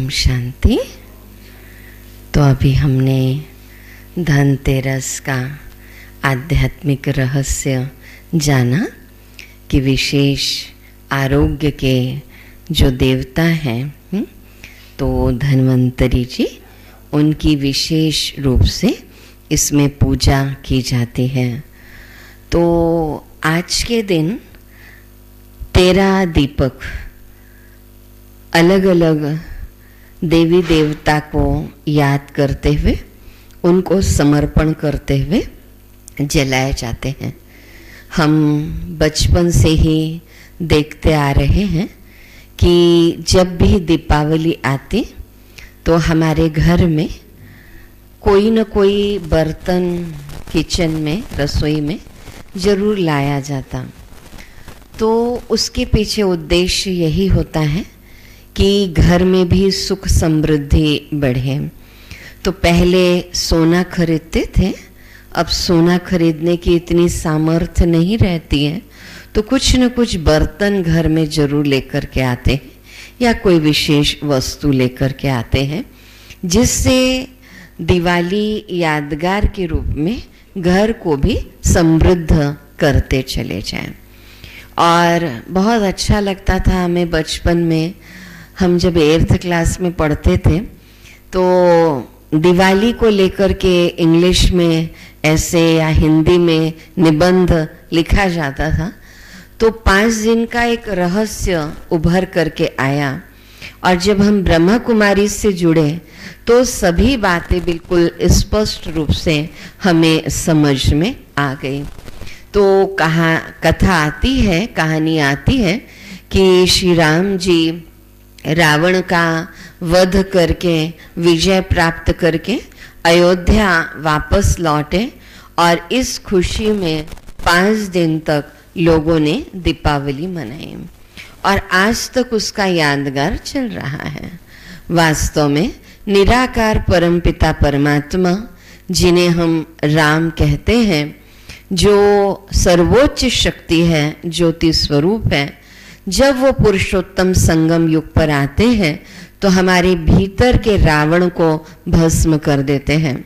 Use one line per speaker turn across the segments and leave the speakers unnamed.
ओम शांति। तो अभी हमने धनतेरस का आध्यात्मिक रहस्य जाना कि विशेष आरोग्य के जो देवता हैं तो धन्वंतरी जी, उनकी विशेष रूप से इसमें पूजा की जाती है। तो आज के दिन 13 दीपक अलग अलग देवी देवता को याद करते हुए, उनको समर्पण करते हुए जलाए जाते हैं। हम बचपन से ही देखते आ रहे हैं कि जब भी दीपावली आती तो हमारे घर में कोई न कोई बर्तन किचन में, रसोई में ज़रूर लाया जाता। तो उसके पीछे उद्देश्य यही होता है कि घर में भी सुख समृद्धि बढ़े। तो पहले सोना खरीदते थे, अब सोना खरीदने की इतनी सामर्थ्य नहीं रहती है, तो कुछ न कुछ बर्तन घर में जरूर लेकर के आते हैं या कोई विशेष वस्तु लेकर के आते हैं, जिससे दिवाली यादगार के रूप में घर को भी समृद्ध करते चले जाएं। और बहुत अच्छा लगता था हमें बचपन में। हम जब 8th क्लास में पढ़ते थे तो दिवाली को लेकर के इंग्लिश में ऐसे या हिंदी में निबंध लिखा जाता था। तो 5 दिन का एक रहस्य उभर करके आया, और जब हम ब्रह्मा कुमारी से जुड़े तो सभी बातें बिल्कुल स्पष्ट रूप से हमें समझ में आ गई। तो कथा आती है, कहानी आती है कि श्री राम जी रावण का वध करके, विजय प्राप्त करके अयोध्या वापस लौटे, और इस खुशी में 5 दिन तक लोगों ने दीपावली मनाई, और आज तक उसका यादगार चल रहा है। वास्तव में निराकार परमपिता परमात्मा, जिन्हें हम राम कहते हैं, जो सर्वोच्च शक्ति है, ज्योति स्वरूप है, जब वो पुरुषोत्तम संगम युग पर आते हैं तो हमारे भीतर के रावण को भस्म कर देते हैं।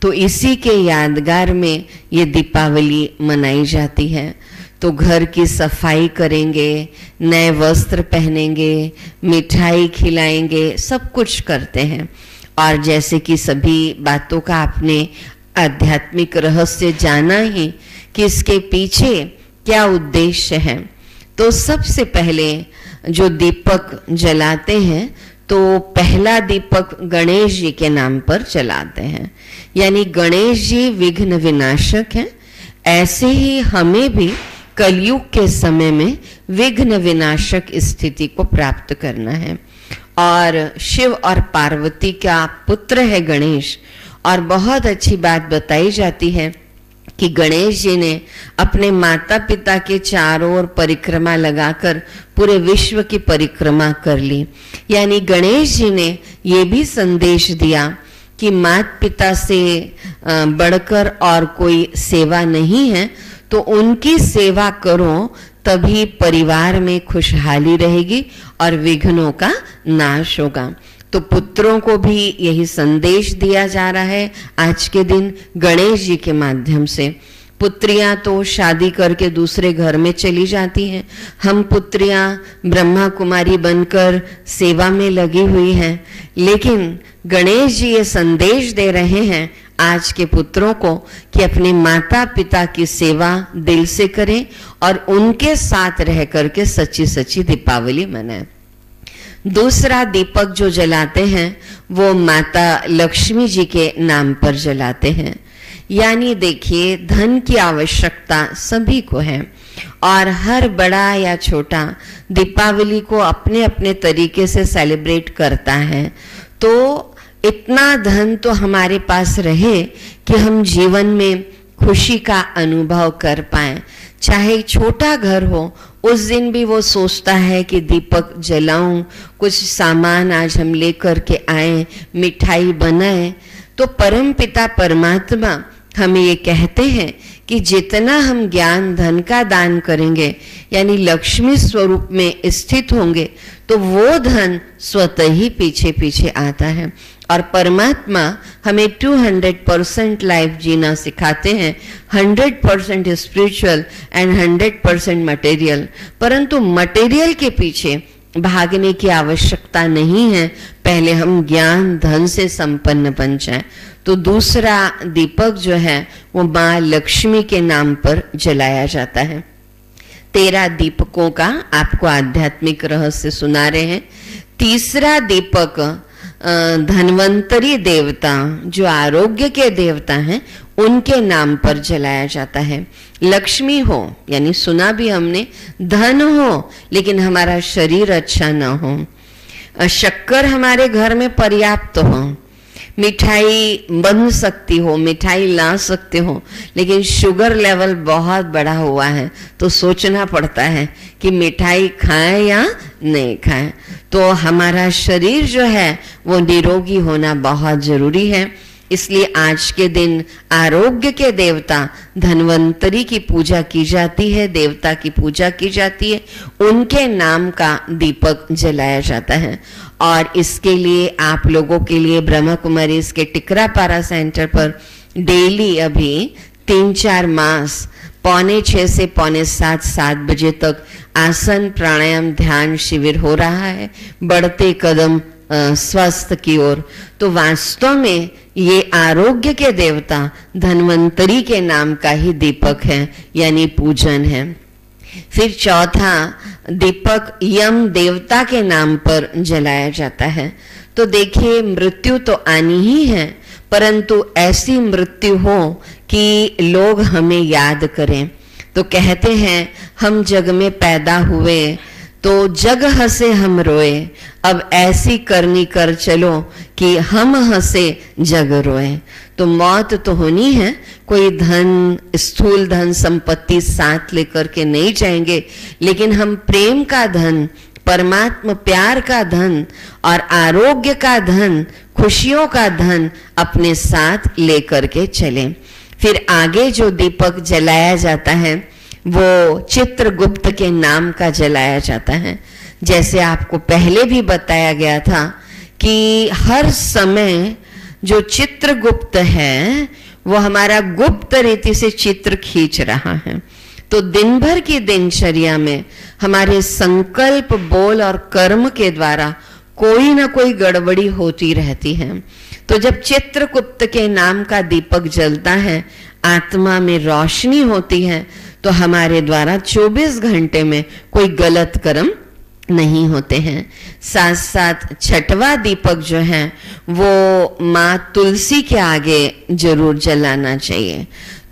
तो इसी के यादगार में ये दीपावली मनाई जाती है। तो घर की सफाई करेंगे, नए वस्त्र पहनेंगे, मिठाई खिलाएंगे, सब कुछ करते हैं। और जैसे कि सभी बातों का आपने आध्यात्मिक रहस्य जाना ही कि इसके पीछे क्या उद्देश्य है। तो सबसे पहले जो दीपक जलाते हैं तो पहला दीपक गणेश जी के नाम पर जलाते हैं, यानी गणेश जी विघ्न विनाशक हैं। ऐसे ही हमें भी कलयुग के समय में विघ्न विनाशक स्थिति को प्राप्त करना है। और शिव और पार्वती का पुत्र है गणेश। और बहुत अच्छी बात बताई जाती है कि गणेश जी ने अपने माता पिता के चारों ओर परिक्रमा लगाकर पूरे विश्व की परिक्रमा कर ली। यानी गणेश जी ने ये भी संदेश दिया कि माता पिता से बढ़कर और कोई सेवा नहीं है, तो उनकी सेवा करो, तभी परिवार में खुशहाली रहेगी और विघ्नों का नाश होगा। तो पुत्रों को भी यही संदेश दिया जा रहा है आज के दिन गणेश जी के माध्यम से। पुत्रियां तो शादी करके दूसरे घर में चली जाती हैं, हम पुत्रियां ब्रह्मा कुमारी बनकर सेवा में लगी हुई हैं। लेकिन गणेश जी ये संदेश दे रहे हैं आज के पुत्रों को कि अपने माता पिता की सेवा दिल से करें और उनके साथ रह करके सच्ची सच्ची दीपावली मनाएं। दूसरा दीपक जो जलाते हैं वो माता लक्ष्मी जी के नाम पर जलाते हैं। यानी देखिए, धन की आवश्यकता सभी को है, और हर बड़ा या छोटा दीपावली को अपने अपने तरीके से सेलिब्रेट करता है। तो इतना धन तो हमारे पास रहे कि हम जीवन में खुशी का अनुभव कर पाएं। चाहे छोटा घर हो, उस दिन भी वो सोचता है कि दीपक जलाऊं, कुछ सामान आज हम लेकर के आए, मिठाई बनाएं। तो परम पिता परमात्मा हमें ये कहते हैं कि जितना हम ज्ञान धन का दान करेंगे, यानी लक्ष्मी स्वरूप में स्थित होंगे, तो वो धन स्वतः ही पीछे पीछे आता है। और परमात्मा हमें 200% लाइफ जीना सिखाते हैं, 100% स्पिरिचुअल एंड 100% मटेरियल। परंतु मटेरियल के पीछे भागने की आवश्यकता नहीं है, पहले हम ज्ञान धन से संपन्न बन जाएं। तो दूसरा दीपक जो है वो माँ लक्ष्मी के नाम पर जलाया जाता है। 13 दीपकों का आपको आध्यात्मिक रहस्य सुना रहे हैं। तीसरा दीपक धन्वंतरी देवता, जो आरोग्य के देवता हैं, उनके नाम पर जलाया जाता है। लक्ष्मी हो, यानी सुना भी हमने, धन हो लेकिन हमारा शरीर अच्छा ना हो, शक्कर हमारे घर में पर्याप्त हो, मिठाई बन सकती हो, मिठाई ला सकते हो, लेकिन शुगर लेवल बहुत बड़ा हुआ है तो सोचना पड़ता है कि मिठाई खाएं या नहीं खाएं। तो हमारा शरीर जो है वो निरोगी होना बहुत जरूरी है। इसलिए आज के दिन आरोग्य के देवता धन्वंतरी की पूजा की जाती है, देवता की पूजा की जाती है, उनके नाम का दीपक जलाया जाता है। और इसके लिए आप लोगों के लिए ब्रह्मा कुमारी इसके टिकरापारा सेंटर पर डेली अभी 3-4 मास 6:45 से 6:45 7 बजे तक आसन प्राणायाम ध्यान शिविर हो रहा है, बढ़ते कदम स्वस्थ की ओर। तो वास्तव में ये आरोग्य के देवता धन्वंतरी के नाम का ही दीपक है, यानी पूजन है। फिर चौथा दीपक यम देवता के नाम पर जलाया जाता है। तो देखिए, मृत्यु तो आनी ही है, परंतु ऐसी मृत्यु हो कि लोग हमें याद करें। तो कहते हैं, हम जग में पैदा हुए तो जग हंसे हम रोए, अब ऐसी करनी कर चलो कि हम हंसे जग रोए। तो मौत तो होनी है, कोई धन, स्थूल धन संपत्ति साथ लेकर के नहीं जाएंगे, लेकिन हम प्रेम का धन, परमात्मा प्यार का धन और आरोग्य का धन, खुशियों का धन अपने साथ लेकर के चलें। फिर आगे जो दीपक जलाया जाता है वो चित्रगुप्त के नाम का जलाया जाता है। जैसे आपको पहले भी बताया गया था कि हर समय जो चित्रगुप्त है वो हमारा गुप्त रीति से चित्र खींच रहा है। तो दिन भर की दिनचर्या में हमारे संकल्प, बोल और कर्म के द्वारा कोई ना कोई गड़बड़ी होती रहती है। तो जब चित्रगुप्त के नाम का दीपक जलता है, आत्मा में रोशनी होती है, तो हमारे द्वारा 24 घंटे में कोई गलत कर्म नहीं होते हैं। साथ साथ छठवां दीपक जो है वो माँ तुलसी के आगे जरूर जलाना चाहिए।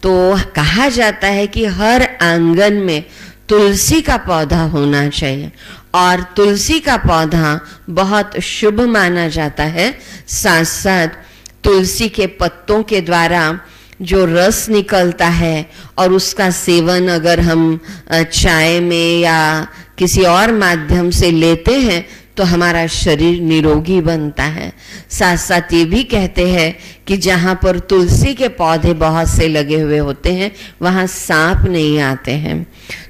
तो कहा जाता है कि हर आंगन में तुलसी का पौधा होना चाहिए और तुलसी का पौधा बहुत शुभ माना जाता है। साथ साथ तुलसी के पत्तों के द्वारा जो रस निकलता है और उसका सेवन अगर हम चाय में या किसी और माध्यम से लेते हैं तो हमारा शरीर निरोगी बनता है। साथ साथ ये भी कहते हैं कि जहाँ पर तुलसी के पौधे बहुत से लगे हुए होते हैं वहाँ सांप नहीं आते हैं।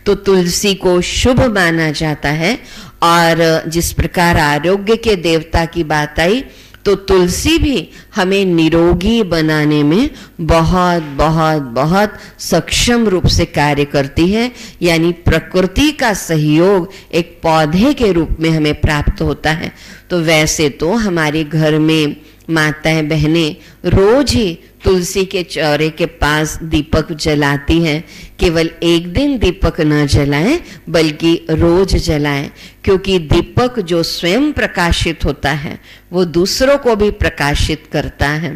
तो तुलसी को शुभ माना जाता है। और जिस प्रकार आरोग्य के देवता की बात आई, तो तुलसी भी हमें निरोगी बनाने में बहुत बहुत बहुत सक्षम रूप से कार्य करती है। यानी प्रकृति का सहयोग एक पौधे के रूप में हमें प्राप्त होता है। तो वैसे तो हमारे घर में माताएं बहनें रोज ही तुलसी के चौरे के पास दीपक जलाती हैं। केवल एक दिन दीपक न जलाएं बल्कि रोज जलाएं, क्योंकि दीपक जो स्वयं प्रकाशित होता है वो दूसरों को भी प्रकाशित करता है।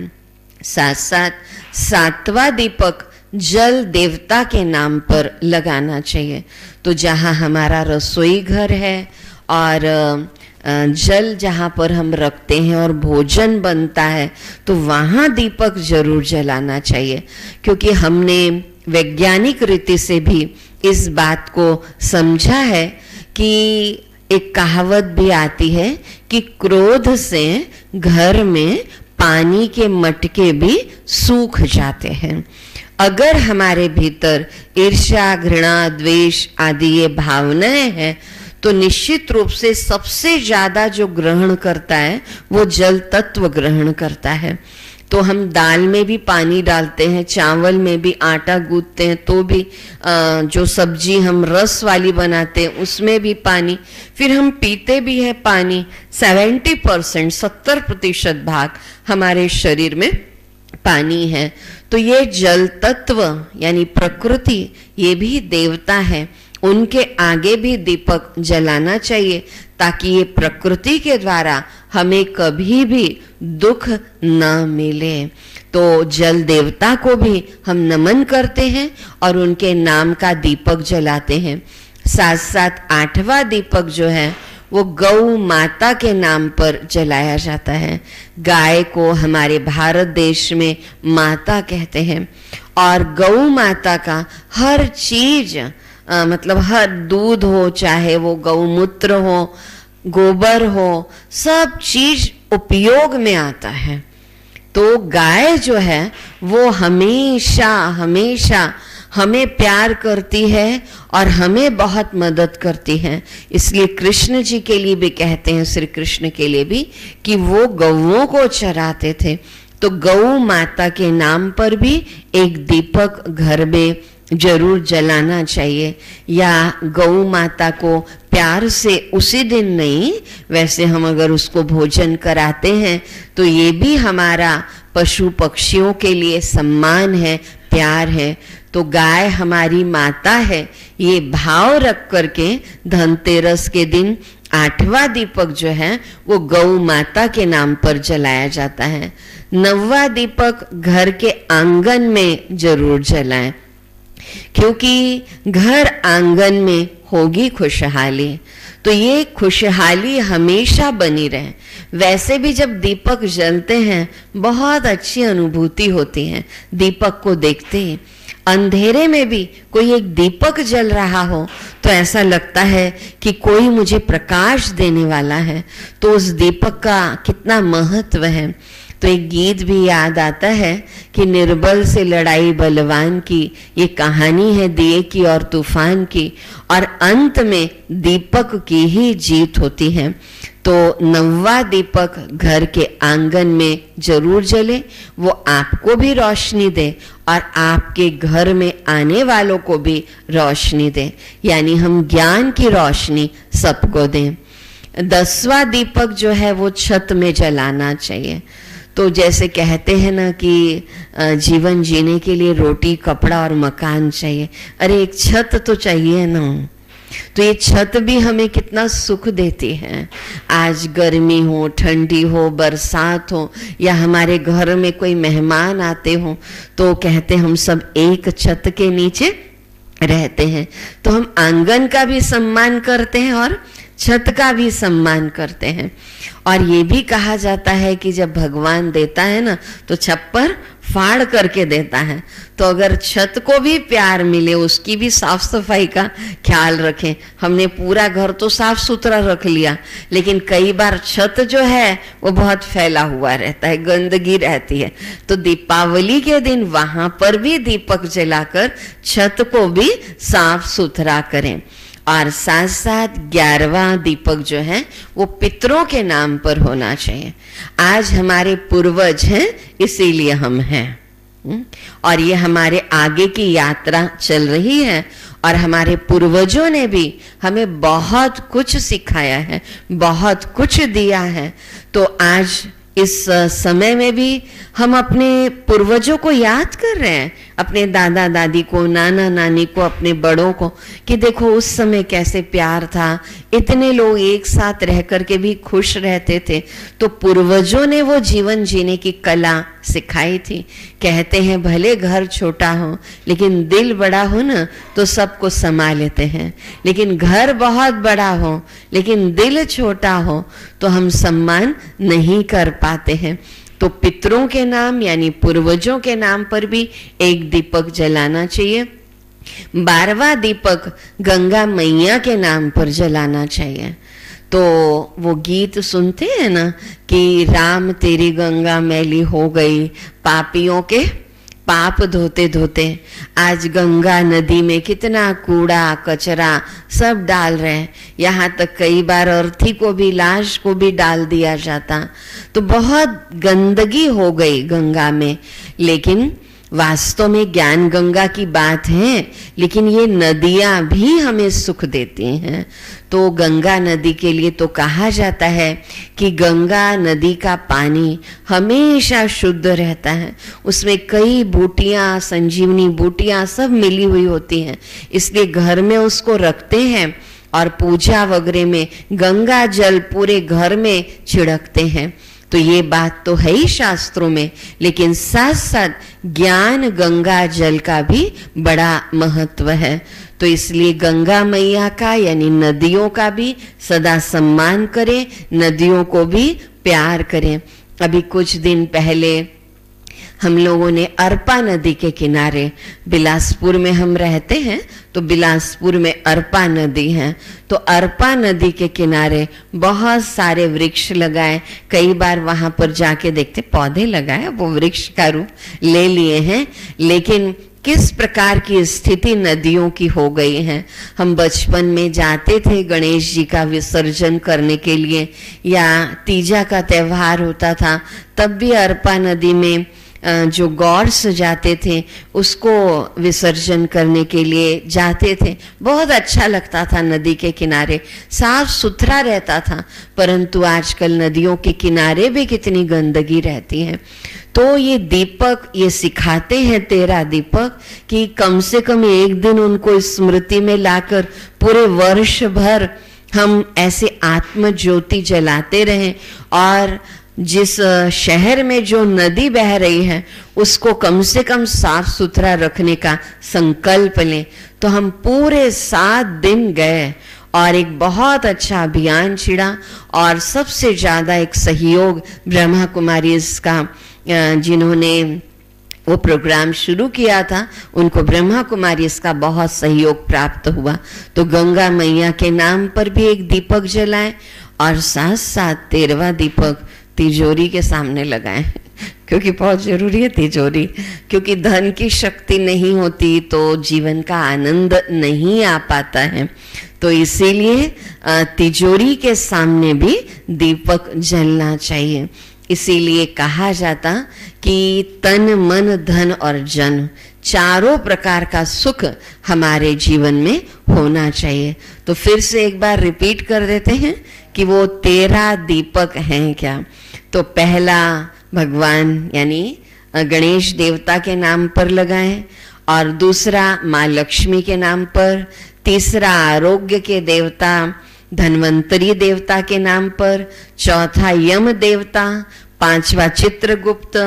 साथ साथ 7वां दीपक जल देवता के नाम पर लगाना चाहिए। तो जहाँ हमारा रसोई घर है और जल जहाँ पर हम रखते हैं और भोजन बनता है तो वहाँ दीपक जरूर जलाना चाहिए, क्योंकि हमने वैज्ञानिक रीति से भी इस बात को समझा है कि एक कहावत भी आती है कि क्रोध से घर में पानी के मटके भी सूख जाते हैं। अगर हमारे भीतर ईर्ष्या, घृणा, द्वेष आदि ये भावनाएं हैं तो निश्चित रूप से सबसे ज्यादा जो ग्रहण करता है वो जल तत्व ग्रहण करता है। तो हम दाल में भी पानी डालते हैं, चावल में भी आटा गूंथते हैं तो भी जो सब्जी हम रस वाली बनाते हैं उसमें भी पानी, फिर हम पीते भी हैं पानी। 70% 70% भाग हमारे शरीर में पानी है। तो ये जल तत्व यानी प्रकृति ये भी देवता है, उनके आगे भी दीपक जलाना चाहिए ताकि ये प्रकृति के द्वारा हमें कभी भी दुख न मिले। तो जल देवता को भी हम नमन करते हैं और उनके नाम का दीपक जलाते हैं। साथ साथ 8वां दीपक जो है वो गौ माता के नाम पर जलाया जाता है। गाय को हमारे भारत देश में माता कहते हैं और गौ माता का हर चीज मतलब हर दूध हो, चाहे वो गौमूत्र हो, गोबर हो, सब चीज उपयोग में आता है। तो गाय जो है वो हमेशा हमेशा हमें प्यार करती है और हमें बहुत मदद करती है। इसलिए कृष्ण जी के लिए भी कहते हैं, श्री कृष्ण के लिए भी, कि वो गौओं को चराते थे। तो गौ माता के नाम पर भी एक दीपक घर में जरूर जलाना चाहिए। या गौ माता को प्यार से उसी दिन नहीं, वैसे हम अगर उसको भोजन कराते हैं तो ये भी हमारा पशु पक्षियों के लिए सम्मान है, प्यार है। तो गाय हमारी माता है, ये भाव रख करके धनतेरस के दिन 8वां दीपक जो है वो गौ माता के नाम पर जलाया जाता है। 9वां दीपक घर के आंगन में जरूर जलाएं, क्योंकि घर आंगन में होगी खुशहाली, तो ये खुशहाली हमेशा बनी रहे। वैसे भी जब दीपक जलते हैं बहुत अच्छी अनुभूति होती है दीपक को देखते ही। अंधेरे में भी कोई एक दीपक जल रहा हो तो ऐसा लगता है कि कोई मुझे प्रकाश देने वाला है, तो उस दीपक का कितना महत्व है। तो एक गीत भी याद आता है कि निर्बल से लड़ाई बलवान की, ये कहानी है दिए की और तूफान की, और अंत में दीपक की ही जीत होती है। तो 9वां दीपक घर के आंगन में जरूर जले, वो आपको भी रोशनी दे और आपके घर में आने वालों को भी रोशनी दे, यानी हम ज्ञान की रोशनी सबको दें। 10वां दीपक जो है वो छत में जलाना चाहिए। तो जैसे कहते हैं ना कि जीवन जीने के लिए रोटी, कपड़ा और मकान चाहिए, अरे एक छत तो चाहिए ना। तो ये छत भी हमें कितना सुख देती है। आज गर्मी हो, ठंडी हो, बरसात हो, या हमारे घर में कोई मेहमान आते हो, तो कहते हम सब एक छत के नीचे रहते हैं। तो हम आंगन का भी सम्मान करते हैं और छत का भी सम्मान करते हैं। और ये भी कहा जाता है कि जब भगवान देता है ना तो छप्पर फाड़ करके देता है। तो अगर छत को भी प्यार मिले, उसकी भी साफ सफाई का ख्याल रखें। हमने पूरा घर तो साफ सुथरा रख लिया, लेकिन कई बार छत जो है वो बहुत फैला हुआ रहता है, गंदगी रहती है। तो दीपावली के दिन वहां पर भी दीपक जलाकर छत को भी साफ सुथरा करें। और साथ साथ 11वां दीपक जो है वो पितरों के नाम पर होना चाहिए। आज हमारे पूर्वज हैं इसीलिए हम हैं, और ये हमारे आगे की यात्रा चल रही है। और हमारे पूर्वजों ने भी हमें बहुत कुछ सिखाया है, बहुत कुछ दिया है। तो आज इस समय में भी हम अपने पूर्वजों को याद कर रहे हैं, अपने दादा दादी को, नाना नानी को, अपने बड़ों को, कि देखो उस समय कैसे प्यार था, इतने लोग एक साथ रह करके भी खुश रहते थे। तो पूर्वजों ने वो जीवन जीने की कला सिखाई थी। कहते हैं भले घर छोटा हो लेकिन दिल बड़ा हो ना तो सबको समा लेते हैं, लेकिन घर बहुत बड़ा हो लेकिन दिल छोटा हो तो हम सम्मान नहीं कर पाते हैं। तो पितरों के नाम यानी पूर्वजों के नाम पर भी एक दीपक जलाना चाहिए। 12वां दीपक गंगा मैया के नाम पर जलाना चाहिए। तो वो गीत सुनते हैं ना कि राम तेरी गंगा मैली हो गई, पापियों के पाप धोते धोते। आज गंगा नदी में कितना कूड़ा कचरा सब डाल रहे हैं, यहाँ तक कई बार अर्थी को भी, लाश को भी डाल दिया जाता। तो बहुत गंदगी हो गई गंगा में। लेकिन वास्तव में ज्ञान गंगा की बात है, लेकिन ये नदियां भी हमें सुख देती हैं। तो गंगा नदी के लिए तो कहा जाता है कि गंगा नदी का पानी हमेशा शुद्ध रहता है, उसमें कई बूटियां, संजीवनी बूटियां सब मिली हुई होती हैं, इसलिए घर में उसको रखते हैं और पूजा वगैरह में गंगा जल पूरे घर में छिड़कते हैं। तो ये बात तो है ही शास्त्रों में, लेकिन साथ साथ ज्ञान गंगा जल का भी बड़ा महत्व है। तो इसलिए गंगा मैया का यानी नदियों का भी सदा सम्मान करें, नदियों को भी प्यार करें। अभी कुछ दिन पहले हम लोगों ने अरपा नदी के किनारे, बिलासपुर में हम रहते हैं तो बिलासपुर में अरपा नदी है, तो अरपा नदी के किनारे बहुत सारे वृक्ष लगाए। कई बार वहां पर जाके देखते पौधे लगाए, वो वृक्ष का रूप ले लिए हैं। लेकिन किस प्रकार की स्थिति नदियों की हो गई है। हम बचपन में जाते थे गणेश जी का विसर्जन करने के लिए, या तीजा का त्योहार होता था तब भी अरपा नदी में जो गॉड्स जाते थे उसको विसर्जन करने के लिए जाते थे। बहुत अच्छा लगता था, नदी के किनारे साफ सुथरा रहता था। परंतु आजकल नदियों के किनारे भी कितनी गंदगी रहती है। तो ये दीपक ये सिखाते हैं, तेरा दीपक, कि कम से कम एक दिन उनको स्मृति में लाकर पूरे वर्ष भर हम ऐसे आत्म ज्योति जलाते रहें, और जिस शहर में जो नदी बह रही है उसको कम से कम साफ सुथरा रखने का संकल्प लें। तो हम पूरे 7 दिन गए और एक बहुत अच्छा अभियान छिड़ा, और सबसे ज्यादा एक सहयोग ब्रह्मा कुमारी इसका जिन्होंने वो प्रोग्राम शुरू किया था, उनको ब्रह्मा कुमारी इसका बहुत सहयोग प्राप्त हुआ। तो गंगा मैया के नाम पर भी एक दीपक जलाएं, और साथ साथ 13वां दीपक तिजोरी के सामने लगाएं, क्योंकि बहुत जरूरी है तिजोरी, क्योंकि धन की शक्ति नहीं होती तो जीवन का आनंद नहीं आ पाता है। तो इसीलिए तिजोरी के सामने भी दीपक जलना चाहिए। इसीलिए कहा जाता कि तन मन धन और जन चारों प्रकार का सुख हमारे जीवन में होना चाहिए। तो फिर से एक बार रिपीट कर देते हैं कि वो 13 दीपक हैं क्या। तो पहला भगवान यानी गणेश देवता के नाम पर लगाएं, और दूसरा माँ लक्ष्मी के नाम पर, तीसरा आरोग्य के देवता धन्वंतरी देवता के नाम पर, चौथा यम देवता, 5वां चित्रगुप्त,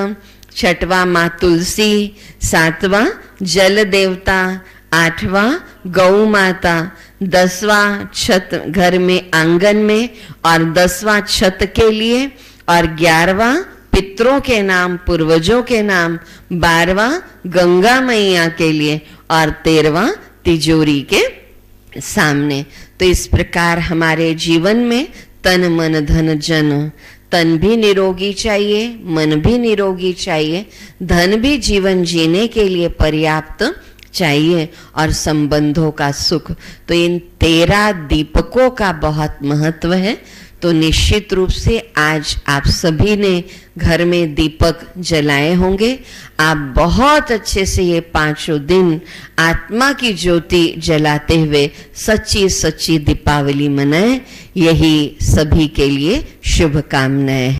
6वां माँ तुलसी, 7वां जल देवता, 8वां गौ माता, 10वां छत घर में आंगन में और 10वां छत के लिए, और 11वां पितरों के नाम पूर्वजों के नाम, 12वां गंगा मैया के लिए, और 13वां तिजोरी के सामने। तो इस प्रकार हमारे जीवन में तन मन धन जन, तन भी निरोगी चाहिए, मन भी निरोगी चाहिए, धन भी जीवन जीने के लिए पर्याप्त चाहिए, और संबंधों का सुख। तो इन 13 दीपकों का बहुत महत्व है। तो निश्चित रूप से आज आप सभी ने घर में दीपक जलाए होंगे। आप बहुत अच्छे से ये 5 दिन आत्मा की ज्योति जलाते हुए सच्ची सच्ची दीपावली मनाएं। यही सभी के लिए शुभकामनाएं।